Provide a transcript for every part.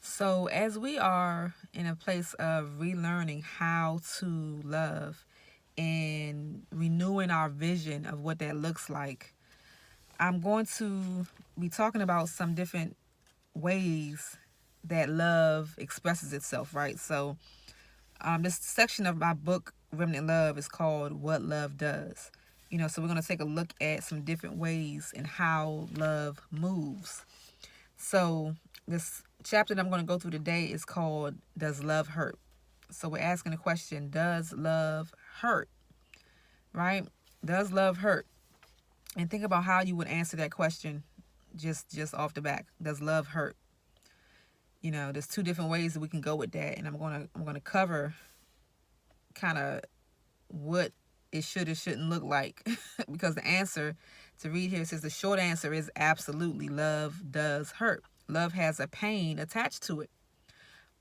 So, as we are in a place of relearning how to love and renewing our vision of what that looks like, I'm going to be talking about some different ways that love expresses itself, right? So, this section of my book, Remnant Love, is called What Love Does. So we're going to take a look at some different ways and how love moves. So, this chapter that I'm going to go through today is called Does Love Hurt? So, we're asking the question, does love hurt? Right? Does love hurt? And think about how you would answer that question just off the back. Does love hurt? There's two different ways that we can go with that, and I'm going to cover kind of what it should or shouldn't look like because the answer to read here says the short answer is absolutely love does hurt. Love has a pain attached to it.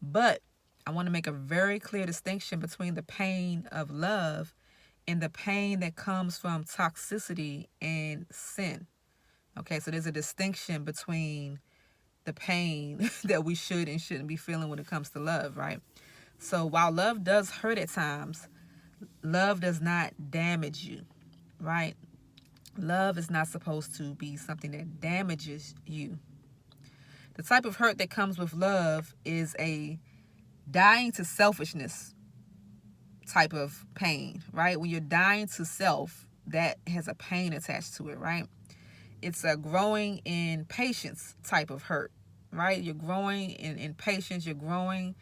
But I want to make a very clear distinction between the pain of love and the pain that comes from toxicity and sin. Okay, so there's a distinction between the pain that we should and shouldn't be feeling when it comes to love, right? So while love does hurt at times, love does not damage you, right? Love is not supposed to be something that damages you. The type of hurt that comes with love is a dying to selfishness type of pain, right? When you're dying to self, that has a pain attached to it, right? It's a growing in patience type of hurt, right? You're growing in patience, you're growing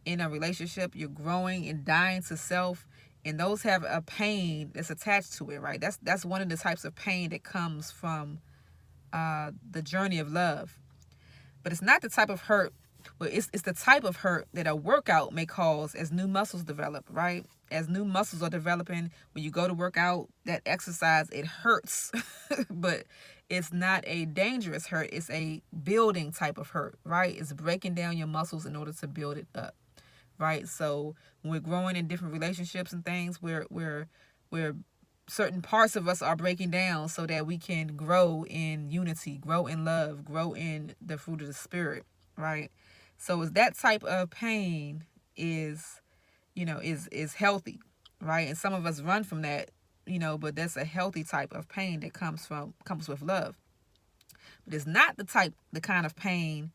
in a relationship, you're growing in dying to self, and those have a pain that's attached to it, right? That's one of the types of pain that comes from the journey of love. But it's not the type of hurt, but it's the type of hurt that a workout may cause as new muscles develop, right? As new muscles are developing, when you go to work out, that exercise, it hurts. But it's not a dangerous hurt. It's a building type of hurt, right? It's breaking down your muscles in order to build it up, right? So when we're growing in different relationships and things, we're certain parts of us are breaking down so that we can grow in unity, grow in love, grow in the fruit of the spirit, right? So is that type of pain is, is healthy, right? And some of us run from that, but that's a healthy type of pain that comes with love. But it's not the kind of pain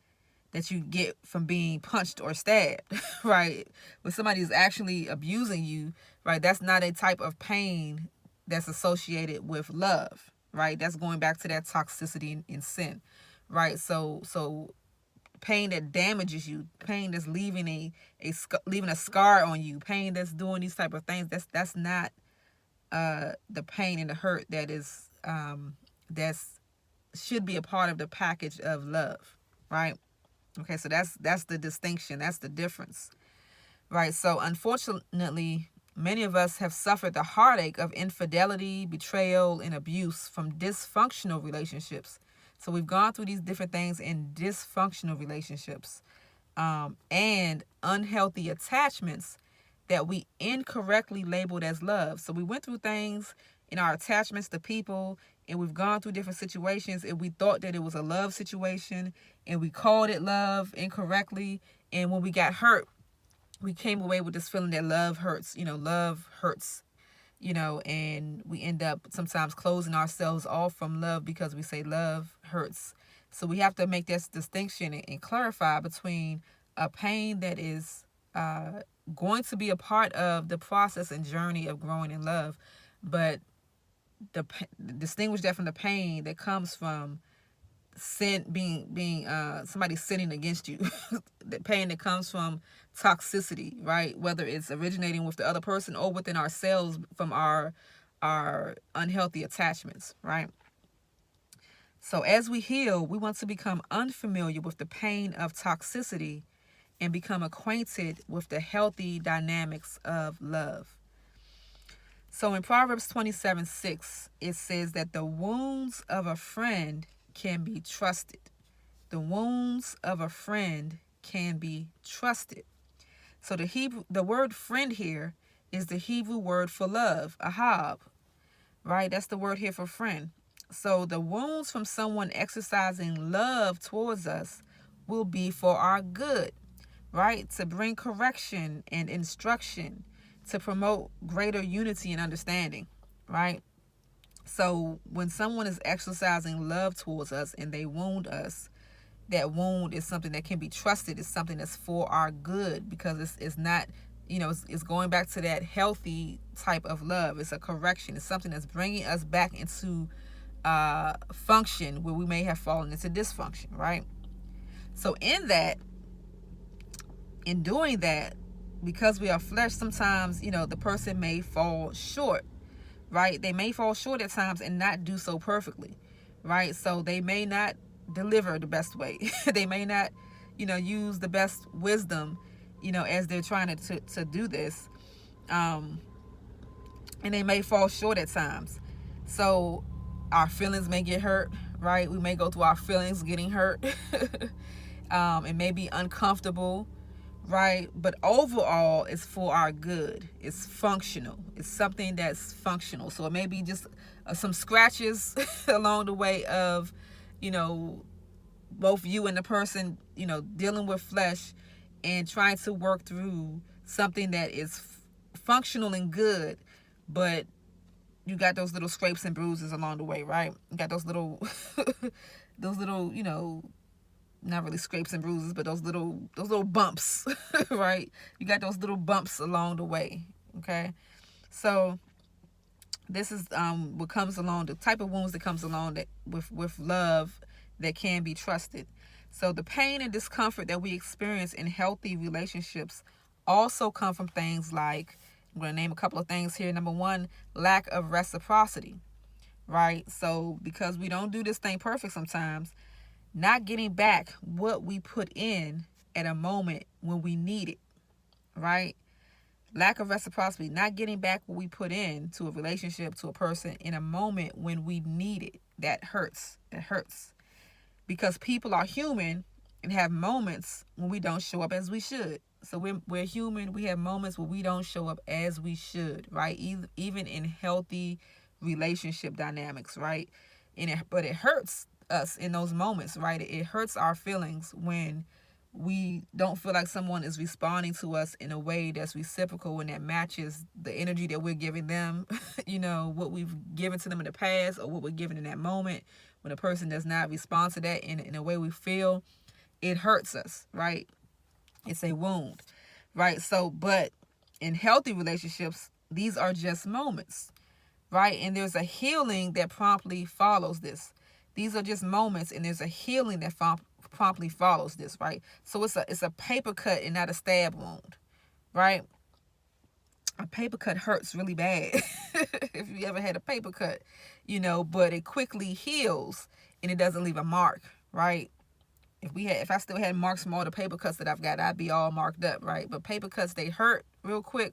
that you get from being punched or stabbed, right? When somebody is actually abusing you, right? That's not a type of pain that's associated with love, right? That's going back to that toxicity and sin, right? So pain that damages you, pain that's leaving leaving a scar on you, pain that's doing these type of things. That's not the pain and the hurt that's should be a part of the package of love, right? Okay, so that's the distinction. That's the difference, right? So unfortunately, many of us have suffered the heartache of infidelity, betrayal, and abuse from dysfunctional relationships. So we've gone through these different things in dysfunctional relationships, and unhealthy attachments that we incorrectly labeled as love. So we went through things in our attachments to people, and we've gone through different situations, and we thought that it was a love situation, and we called it love incorrectly. And when we got hurt, we came away with this feeling that love hurts. Love hurts. And we end up sometimes closing ourselves off from love because we say love hurts. So we have to make this distinction and clarify between a pain that is going to be a part of the process and journey of growing in love, but the distinguish that from the pain that comes from sin, being somebody sinning against you. The pain that comes from toxicity, right? Whether it's originating with the other person or within ourselves from our unhealthy attachments, right? So as we heal, we want to become unfamiliar with the pain of toxicity and become acquainted with the healthy dynamics of love. So in Proverbs 27:6, it says that the wounds of a friend can be trusted. The wounds of a friend can be trusted. So the word friend here is the Hebrew word for love, ahab, right? That's the word here for friend. So the wounds from someone exercising love towards us will be for our good, right? To bring correction and instruction, to promote greater unity and understanding, right? So when someone is exercising love towards us and they wound us, that wound is something that can be trusted. It's something that's for our good, because it's not, it's going back to that healthy type of love. It's a correction. It's something that's bringing us back into function where we may have fallen into dysfunction, right? So in doing that, because we are flesh, sometimes, the person may fall short, right? They may fall short at times and not do so perfectly, right? So they may not deliver the best way. They may not, use the best wisdom, as they're trying to do this. And they may fall short at times. So our feelings may get hurt, right? We may go through our feelings getting hurt. It may be uncomfortable, right? But overall, it's for our good. It's functional. It's something that's functional. So it may be just some scratches along the way of, both you and the person, dealing with flesh and trying to work through something that is functional and good, but you got those little scrapes and bruises along the way, right? You got those little, not really scrapes and bruises, but those little bumps, right? You got those little bumps along the way, okay? So this is what comes along, the type of wounds that comes along that with love that can be trusted. So the pain and discomfort that we experience in healthy relationships also come from things like, I'm going to name a couple of things here. Number one, lack of reciprocity, right? So because we don't do this thing perfect sometimes, not getting back what we put in at a moment when we need it, right? Lack of reciprocity, not getting back what we put in to a relationship, to a person in a moment when we need it. That hurts. It hurts. Because people are human and have moments when we don't show up as we should. So we're human. We have moments where we don't show up as we should, right? Even in healthy relationship dynamics, right? But it hurts us in those moments, right? It hurts our feelings when we don't feel like someone is responding to us in a way that's reciprocal and that matches the energy that we're giving them, what we've given to them in the past or what we're giving in that moment. When a person does not respond to that in a way we feel, it hurts us, right? It's a wound, right? So, but in healthy relationships, these are just moments, right? And there's a healing that promptly follows this. These are just moments, and there's a healing that promptly follows this, right? So it's a paper cut and not a stab wound, right? A paper cut hurts really bad if you ever had a paper cut, but it quickly heals and it doesn't leave a mark, right? If I still had marks from all the paper cuts that I've got, I'd be all marked up, right? But paper cuts, they hurt real quick.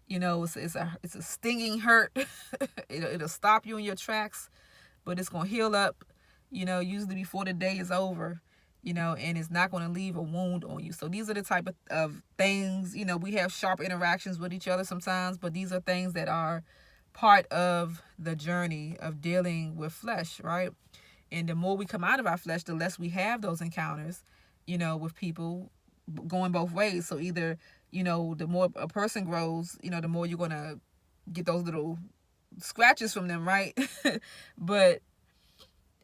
It's a stinging hurt. It'll stop you in your tracks, but it's gonna heal up, usually before the day is over, and it's not going to leave a wound on you. So these are the type of things, we have sharp interactions with each other sometimes, but these are things that are part of the journey of dealing with flesh, right? And the more we come out of our flesh, the less we have those encounters, with people, going both ways. So either, the more a person grows, the more you're going to get those little scratches from them, right? But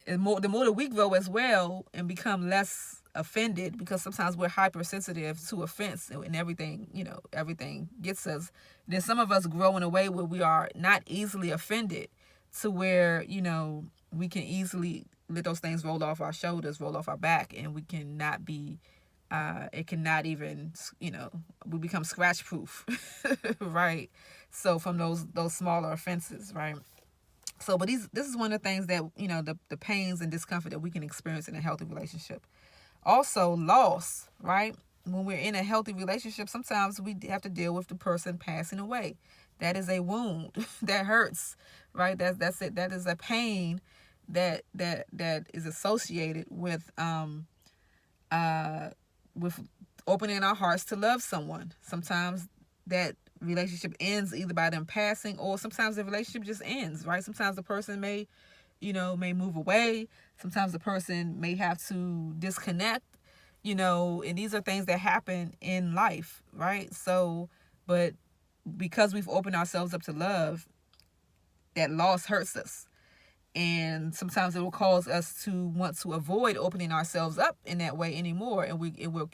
the more that we grow as well and become less offended, because sometimes we're hypersensitive to offense and everything, everything gets us. Then some of us grow in a way where we are not easily offended, to where, we can easily let those things roll off our shoulders, roll off our back, and we cannot be, it cannot even, we become scratch proof, right? So from those smaller offenses, right? So, but this is one of the things that, the pains and discomfort that we can experience in a healthy relationship. Also, loss, right? When we're in a healthy relationship, sometimes we have to deal with the person passing away. That is a wound that hurts, right? That's it. That is a pain that is associated with opening our hearts to love someone. Sometimes that relationship ends either by them passing, or sometimes the relationship just ends, right? Sometimes the person may move away. Sometimes the person may have to disconnect, and these are things that happen in life, right? So, but because we've opened ourselves up to love, that loss hurts us. And sometimes it will cause us to want to avoid opening ourselves up in that way anymore, and it will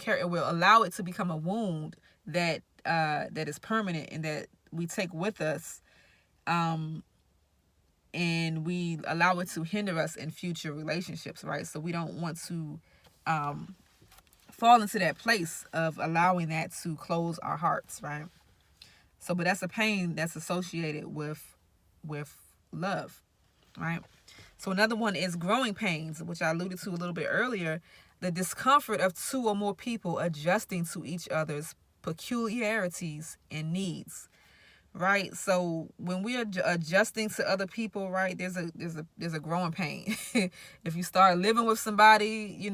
allow it to become a wound that is permanent and that we take with us, and we allow it to hinder us in future relationships, right? So we don't want to fall into that place of allowing that to close our hearts, right? So, but that's a pain that's associated with love, right? So another one is growing pains, which I alluded to a little bit earlier. The discomfort of two or more people adjusting to each other's peculiarities and needs, right? So when we are adjusting to other people, right, there's a growing pain. If you start living with somebody, you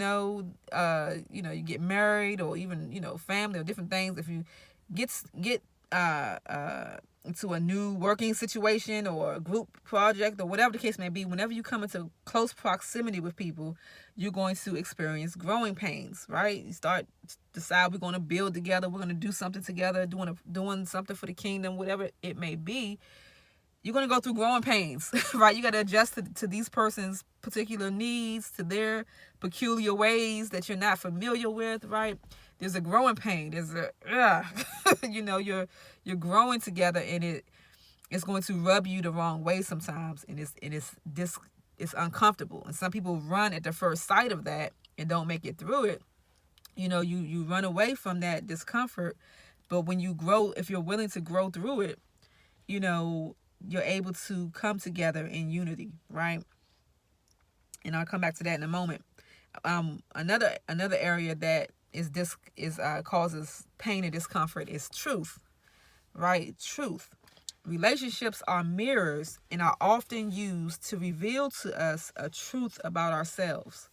get married, or even family or different things. If you get into a new working situation or a group project or whatever the case may be, whenever you come into close proximity with people, you're going to experience growing pains, right? You start decide we're going to build together, we're going to do something together, doing something for the kingdom, whatever it may be. You're going to go through growing pains, right? You got to adjust to these person's particular needs, to their peculiar ways that you're not familiar with, right? There's a growing pain. There's you're growing together, and it's going to rub you the wrong way sometimes, and it's uncomfortable. And some people run at the first sight of that and don't make it through it. You run away from that discomfort, but when you grow, if you're willing to grow through it, you're able to come together in unity, right? And I'll come back to that in a moment. Another area that causes pain and discomfort is truth, right? Truth. Relationships are mirrors and are often used to reveal to us a truth about ourselves,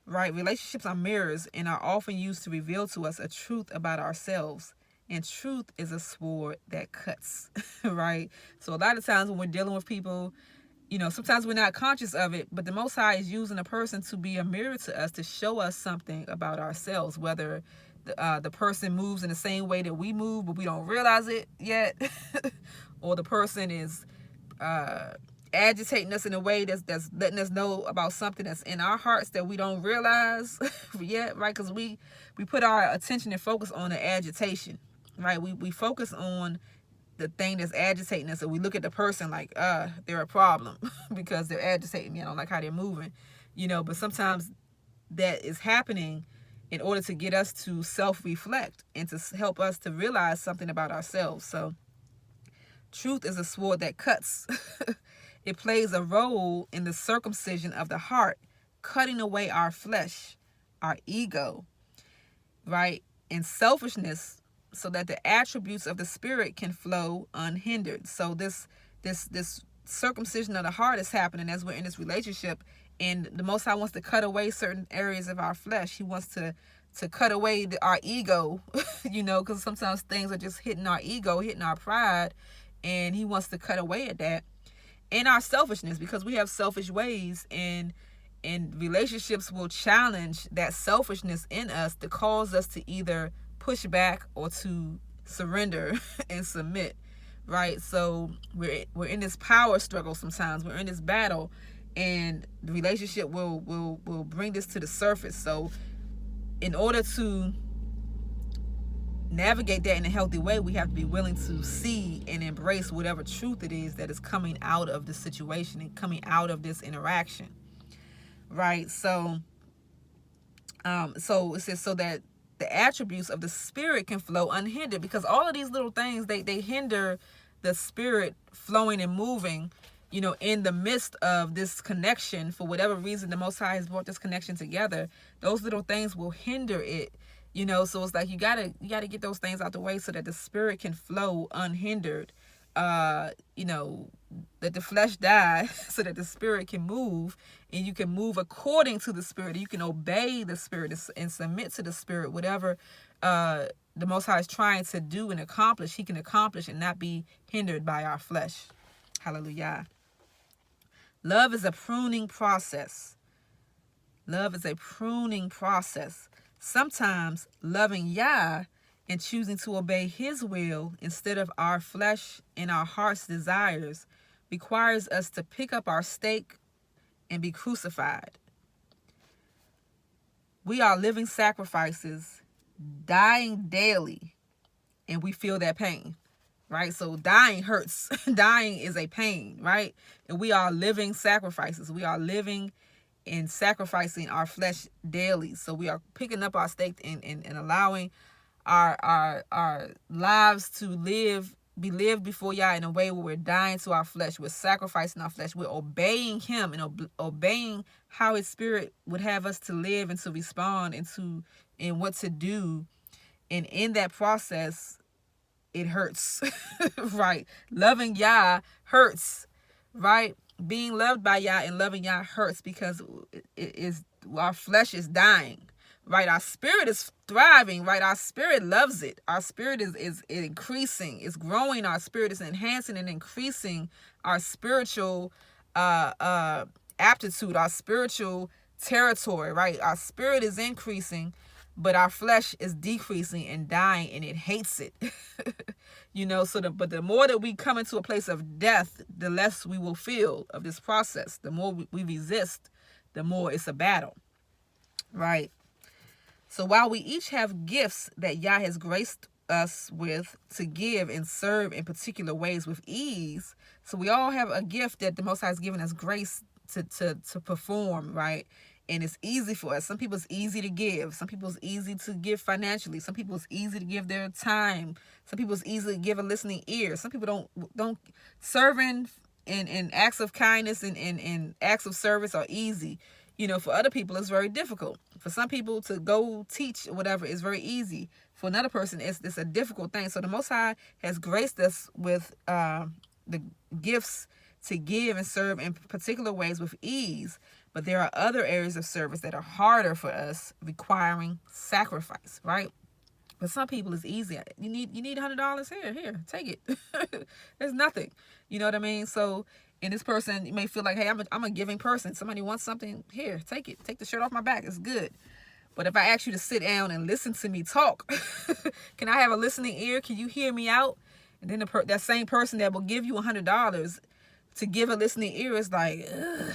right? Relationships are mirrors and are often used to reveal to us a truth about ourselves. And truth is a sword that cuts, right? So a lot of times when we're dealing with people, sometimes we're not conscious of it, but the Most High is using a person to be a mirror to us, to show us something about ourselves, whether the person moves in the same way that we move, but we don't realize it yet, or the person is agitating us in a way that's letting us know about something that's in our hearts that we don't realize yet, right? Because we put our attention and focus on the agitation, right? We focus on the thing that's agitating us, and we look at the person like, they're a problem because they're agitating me. I don't like how they're moving, but sometimes that is happening in order to get us to self-reflect and to help us to realize something about ourselves. So truth is a sword that cuts. It plays a role in the circumcision of the heart, cutting away our flesh, our ego, right? And selfishness, so that the attributes of the spirit can flow unhindered. So this circumcision of the heart is happening as we're in this relationship, and the Most High wants to cut away certain areas of our flesh. He wants to cut away our ego, because sometimes things are just hitting our ego, hitting our pride, and He wants to cut away at that. And our selfishness, because we have selfish ways, and relationships will challenge that selfishness in us to cause us to either push back or to surrender and submit, right? So we're in this power struggle sometimes. We're in this battle, and the relationship will bring this to the surface. So in order to navigate that in a healthy way, we have to be willing to see and embrace whatever truth it is that is coming out of the situation and coming out of this interaction, right? So it says so that the attributes of the spirit can flow unhindered, because all of these little things, they hinder the spirit flowing and moving, in the midst of this connection. For whatever reason the Most High has brought this connection together, those little things will hinder it. So it's like you gotta get those things out the way so that the spirit can flow unhindered. That the flesh die so that the spirit can move, and you can move according to the spirit. You can obey the spirit and submit to the spirit. Whatever the Most High is trying to do and accomplish, He can accomplish and not be hindered by our flesh. Hallelujah. Love is a pruning process. Love is a pruning process. Sometimes loving Yah and choosing to obey his will instead of our flesh and our heart's desires requires us to pick up our stake and be crucified. We are living sacrifices, dying daily, and we feel that pain, right? So dying hurts. Dying is a pain, right? And we are living sacrifices. We are living and sacrificing our flesh daily. So we are picking up our stake and allowing our lives to be lived before Yah in a way where we're dying to our flesh. We're sacrificing our flesh. We're obeying him and obeying how his spirit would have us to live and to respond and what to do. And in that process, it hurts. Right? Loving Yah hurts, right? Being loved by Yah and loving Yah hurts because it is our flesh is dying, right? Our spirit is thriving, right? Our spirit loves it. Our spirit is increasing, it's growing. Our spirit is enhancing and increasing our spiritual aptitude, our spiritual territory, right? Our spirit is increasing, but our flesh is decreasing and dying, and it hates it. But the more that we come into a place of death, the less we will feel of this process. The more we resist, the more it's a battle, right? So while we each have gifts that Yah has graced us with to give and serve in particular ways with ease, so we all have a gift that the Most High has given us grace to perform, right? And it's easy for us. Some people it's easy to give. Some people it's easy to give financially. Some people it's easy to give their time. Some people it's easy to give a listening ear. Some people don't serving in acts of kindness and acts of service are easy. For other people it's very difficult. For some people to go teach or whatever is very easy. For another person it's a difficult thing. So the Most High has graced us with the gifts to give and serve in particular ways with ease. But there are other areas of service that are harder for us, requiring sacrifice, right? For some people, it's easy. You need $100 here, take it. There's nothing. You know what I mean? So, and this person, you may feel like, hey, I'm a giving person. Somebody wants something, here, take it. Take the shirt off my back. It's good. But if I ask you to sit down and listen to me talk, can I have a listening ear? Can you hear me out? And then that same person that will give you $100 to give a listening ear is like, ugh.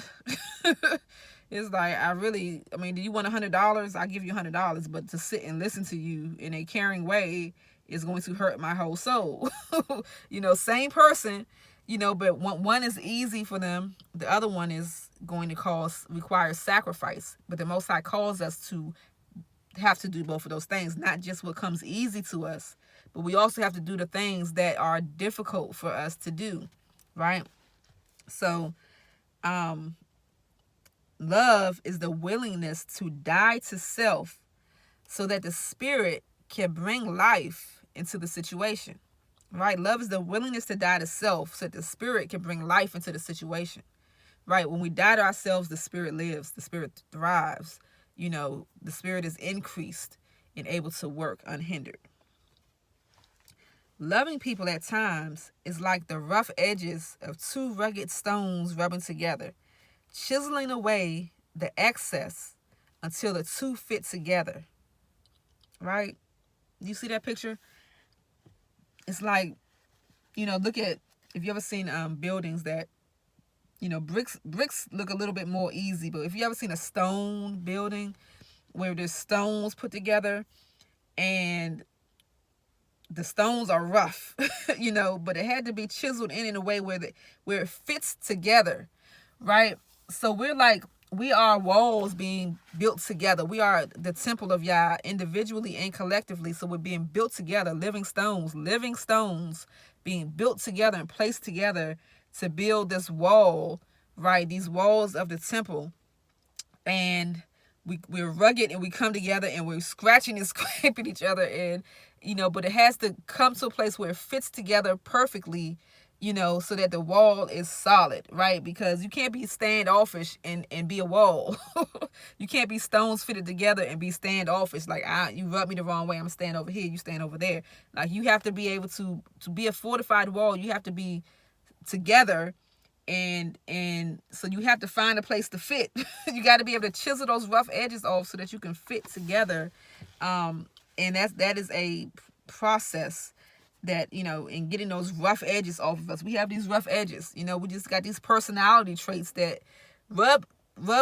It's like, do you want $100? I'll give you $100, but to sit and listen to you in a caring way is going to hurt my whole soul. Same person, but one is easy for them. The other one is going to require sacrifice. But the Most High calls us to have to do both of those things, not just what comes easy to us, but we also have to do the things that are difficult for us to do, right? So, love is the willingness to die to self so that the spirit can bring life into the situation, right? Love is the willingness to die to self so that the spirit can bring life into the situation, right? When we die to ourselves, the spirit lives, the spirit thrives, the spirit is increased and able to work unhindered. Loving people at times is like the rough edges of two rugged stones rubbing together, chiseling away the excess until the two fit together. Right? You see that picture? It's like, look at, if you ever seen buildings that, bricks look a little bit more easy, but if you ever seen a stone building where there's stones put together and the stones are rough, but it had to be chiseled in a way where it fits together, right? So we are walls being built together. We are the temple of Yah individually and collectively. So we're being built together, living stones being built together and placed together to build this wall, right? These walls of the temple. And we're rugged and we come together and we're scratching and scraping each other, and but it has to come to a place where it fits together perfectly, so that the wall is solid, right? Because you can't be standoffish and be a wall. You can't be stones fitted together and be standoffish. Like, you rub me the wrong way, I'm gonna stand over here, you stand over there. Like, you have to be able to be a fortified wall. You have to be together. And so you have to find a place to fit. You got to be able to chisel those rough edges off so that you can fit together And that is a process that, in getting those rough edges off of us. We have these rough edges, we just got these personality traits that rub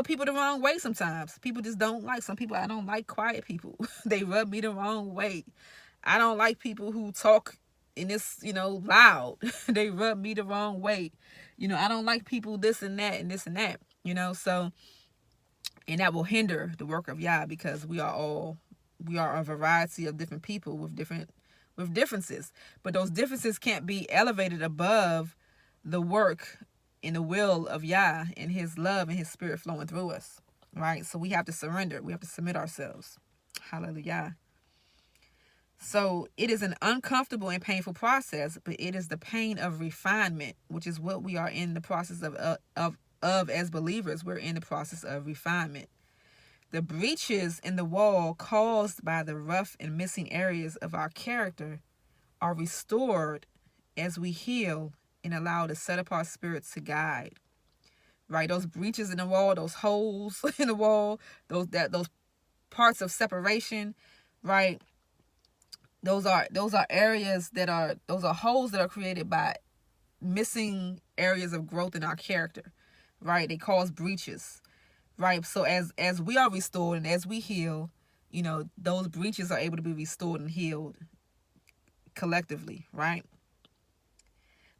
people the wrong way sometimes. People just don't like, some people, I don't like quiet people. They rub me the wrong way. I don't like people who talk in this, loud. They rub me the wrong way. I don't like people this and that and this and that, so, and that will hinder the work of Yah, because we are a variety of different people with differences. But those differences can't be elevated above the work and the will of Yah and his love and his spirit flowing through us. Right? So we have to surrender. We have to submit ourselves. Hallelujah. So it is an uncomfortable and painful process, but it is the pain of refinement, which is what we are in the process of as believers. We're in the process of refinement. The breaches in the wall caused by the rough and missing areas of our character are restored as we heal and allow the set apart spirits to guide. Right? Those breaches in the wall, those holes in the wall, those parts of separation, right? Those are areas those are holes that are created by missing areas of growth in our character. Right? They cause breaches. Right? So as we are restored and as we heal, those breaches are able to be restored and healed collectively, right?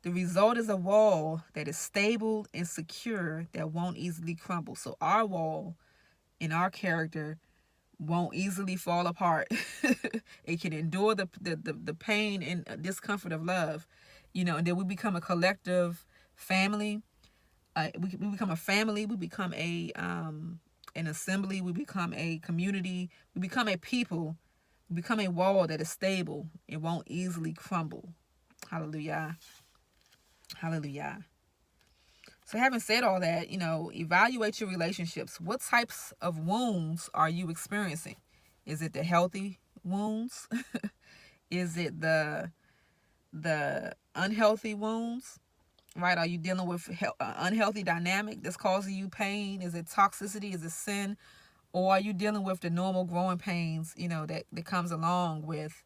The result is a wall that is stable and secure, that won't easily crumble. So our wall in our character won't easily fall apart. It can endure the pain and discomfort of love, and then we become a collective family. We become a family. We become an assembly. We become a community. We become a people. We become a wall that is stable. It won't easily crumble. Hallelujah. Hallelujah. So having said all that, evaluate your relationships. What types of wounds are you experiencing? Is it the healthy wounds? Is it the unhealthy wounds? Right? Are you dealing with unhealthy dynamic that's causing you pain? Is it toxicity? Is it sin? Or are you dealing with the normal growing pains, that comes along with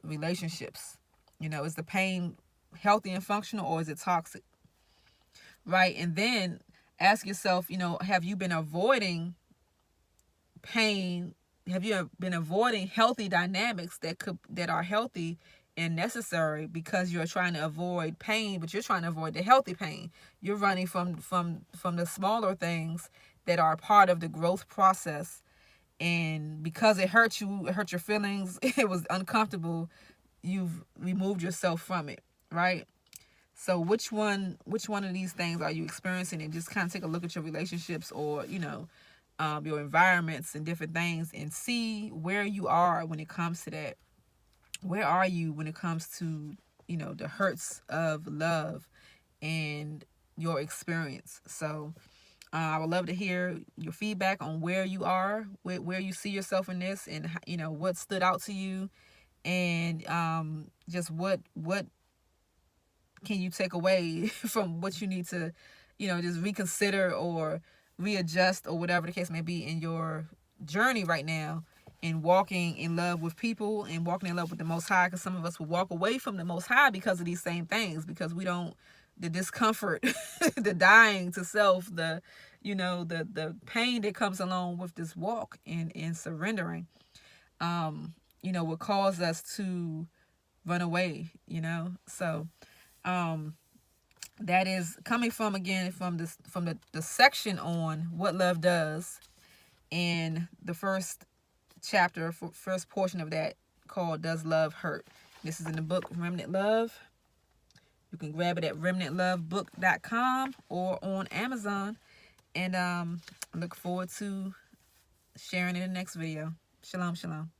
relationships? Is the pain healthy and functional, or is it toxic? Right? And then ask yourself, have you been avoiding pain? Have you been avoiding healthy dynamics that are healthy and necessary, because you're trying to avoid pain, but you're trying to avoid the healthy pain? You're running from the smaller things that are part of the growth process, and because it hurt you, it hurt your feelings, it was uncomfortable, you've removed yourself from it, right? So which one of these things are you experiencing? And just kind of take a look at your relationships, or your environments and different things, and see where you are when it comes to that. Where are you when it comes to the hurts of love and your experience? So I would love to hear your feedback on where you are, where you see yourself in this, and what stood out to you, and just what can you take away from what you need to, just reconsider or readjust, or whatever the case may be in your journey right now, in walking in love with people and walking in love with the Most High. Because some of us will walk away from the Most High because of these same things, because we don't, the discomfort, the dying to self, the pain that comes along with this walk and surrendering, will cause us to run away, so that is coming from the section on what love does, and the first chapter, first portion of that, called Does Love Hurt? This is in the book Remnant Love. You can grab it at remnantlovebook.com or on Amazon, and I look forward to sharing it in the next video. Shalom, shalom.